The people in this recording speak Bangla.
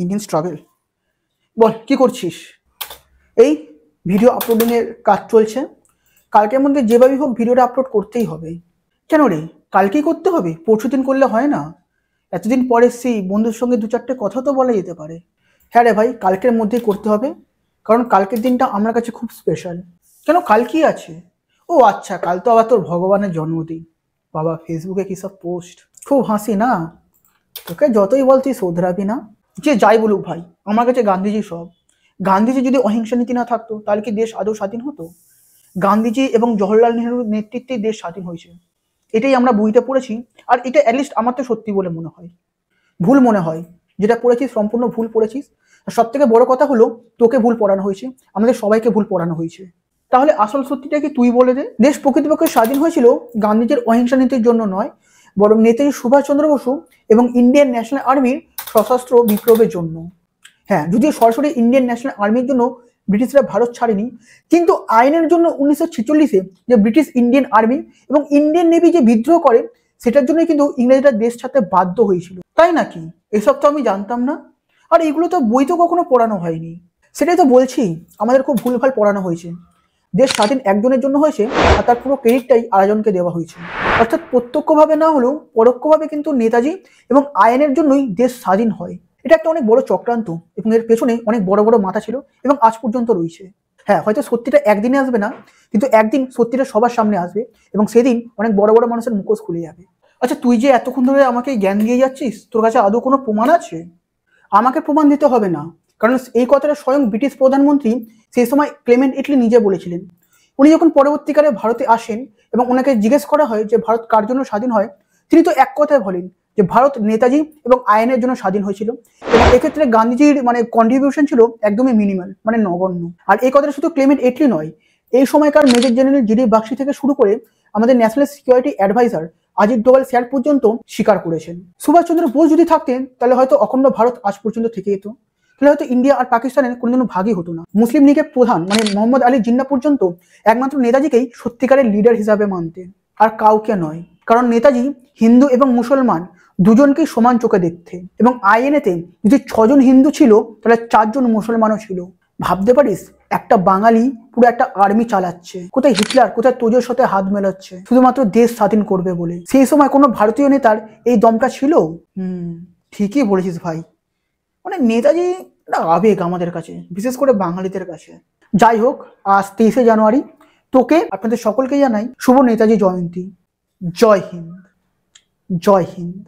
Indian struggle. বল কি করছিস? এই ভিডিও আপলোডিংয়ের কাজ চলছে, কালকের মধ্যে যেভাবেই হোক ভিডিওটা আপলোড করতেই হবে। কেন রে, কালকেই করতে হবে? পরশু দিন করলে হয় না? এতদিন পরে সেই বন্ধুর সঙ্গে দু চারটে কথা তো বলা যেতে পারে। হ্যাঁ রে ভাই, কালকের মধ্যেই করতে হবে, কারণ কালকের দিনটা আমার কাছে খুব স্পেশাল। কেন, কাল কি আছে? ও আচ্ছা, কাল তো আবার তোর ভগবানের জন্মদিন। বাবা, ফেসবুকে কী সব পোস্ট, খুব হাসি না? তোকে যতই বল তুই শোধরাবি না। যে যাই বলুক ভাই, আমার কাছে গান্ধীজি সব। গান্ধীজি যদি অহিংসা নীতি না থাকতো তাহলে কি দেশ আদৌ স্বাধীন হতো? গান্ধীজি এবং জওহরলাল নেহরুর নেতৃত্বেই দেশ স্বাধীন হয়েছে, এটাই আমরা বইতে পড়েছি। আর এটা অ্যাটলিস্ট আমার তো সত্যি বলে মনে হয়। ভুল মনে হয় যেটা পড়েছিস সম্পূর্ণ ভুল পড়েছিস। আর সব থেকে বড় কথা হলো, তোকে ভুল পড়ানো হয়েছে, আমাদের সবাইকে ভুল পড়ানো হয়েছে। তাহলে আসল সত্যিটা কি তুই বলে দে। দেশ প্রকৃতপক্ষে স্বাধীন হয়েছিল গান্ধীজির অহিংসা নীতির জন্য নয়, বরং নেতাজি সুভাষচন্দ্র বসু এবং ইন্ডিয়ান ন্যাশনাল আর্মির সশস্ত্র বিপ্লবের জন্য। হ্যাঁ, যদিও সরাসরি ইন্ডিয়ান ন্যাশনাল আর্মির জন্য ব্রিটিশরা ভারত ছাড়েনি, কিন্তু আইনের জন্য 1946-এ যে ব্রিটিশ ইন্ডিয়ান আর্মি এবং ইন্ডিয়ান নেভি যে বিদ্রোহ করে, সেটার জন্য কিন্তু ইংরেজরা দেশ ছাড়তে বাধ্য হয়েছিল। তাই নাকি? এসব তো আমি জানতাম না। আর এগুলো তো বই তো কখনো পড়ানো হয়নি। সেটাই তো বলছি, আমাদের খুব ভুলভাল পড়ানো হয়েছে। দেশ স্বাধীন একজনের জন্য হয়েছে, আর তার পুরো ক্রেডিটটাই আরেকজনকে দেওয়া হয়েছে। অর্থাৎ প্রত্যক্ষভাবে না হলেও পরোক্ষভাবে কিন্তু নেতাজি এবং আইনের জন্যই দেশ স্বাধীন হয়। এটা একটা অনেক বড় চক্রান্ত, এবং এর পেছনে অনেক বড় বড় মাথা ছিল এবং আজ পর্যন্ত রয়েছে। হ্যাঁ, হয়তো সত্যিটা একদিনে আসবে না, কিন্তু একদিন সত্যিটা সবার সামনে আসবে, এবং সেদিন অনেক বড় বড় মানুষের মুখোশ খুলে যাবে। আচ্ছা, তুই যে এতক্ষণ ধরে আমাকে জ্ঞান দিয়ে যাচ্ছিস, তোর কাছে আদৌ কোনো প্রমাণ আছে? আমাকে প্রমাণ দিতে হবে না, কারণ এই কথাটা স্বয়ং ব্রিটিশ প্রধানমন্ত্রী সেই সময় ক্লেমেন্ট এটলি নিজে বলেছিলেন। উনি যখন পরবর্তীকালে ভারতে আসেন এবং ওনাকে জিজ্ঞেস করা হয় যে ভারত কার জন্য স্বাধীন হয়, তিনি তো এক কথায় বলেন যে ভারত নেতাজি এবং আইনের জন্য স্বাধীন হয়েছিল, এবং এক্ষেত্রে গান্ধীজির কন্ট্রিবিউশন ছিল একদমই মিনিমাল, নগণ্য। আর এই কথাটা শুধু ক্লেমেন্ট এটলি নয়, এই সময়কার মেজর জেনারেল জিডি বাগচি থেকে শুরু করে আমাদের national security advisor Ajit Doval sir পর্যন্ত স্বীকার করেছেন। সুভাষচন্দ্র বোস যদি থাকতেন তাহলে হয়তো অখণ্ড ভারত আজ পর্যন্ত থেকে যেত, তাহলে হয়তো ইন্ডিয়া আর পাকিস্তানের কোনোদিনও ভাগই হতো না। মুসলিম লীগের প্রধান মোহাম্মদ আলী জিন্না পর্যন্ত একমাত্র নেতাজিকেই সত্যিকারের লিডার হিসাবে মানতেন, আর কাউকে নয়। কারণ নেতাজি হিন্দু এবং মুসলমান দুজনকেই সমান চোখে দেখতেন, এবং আইএনএতে যদি 6 জন হিন্দু ছিল তাহলে 4 জন মুসলমানও ছিল। ভাবতে পারিস, একটা বাঙালি পুরো একটা আর্মি চালাচ্ছে, কোথায় হিটলার, কোথায় তোজোর সাথে হাত মেলাচ্ছে শুধুমাত্র দেশ স্বাধীন করবে বলে। সেই সময় কোনো ভারতীয় নেতার এই দমটা ছিল? ঠিকই বলেছিস ভাই, নেতাজি একটা আবেগ আমাদের কাছে, বিশেষ করে বাঙালিদের কাছে। যাই হোক, আজ 23শে জানুয়ারি, তোকে আপনাদের সকলকে জানাই শুভ নেতাজি জয়ন্তী। জয় হিন্দ, জয় হিন্দ।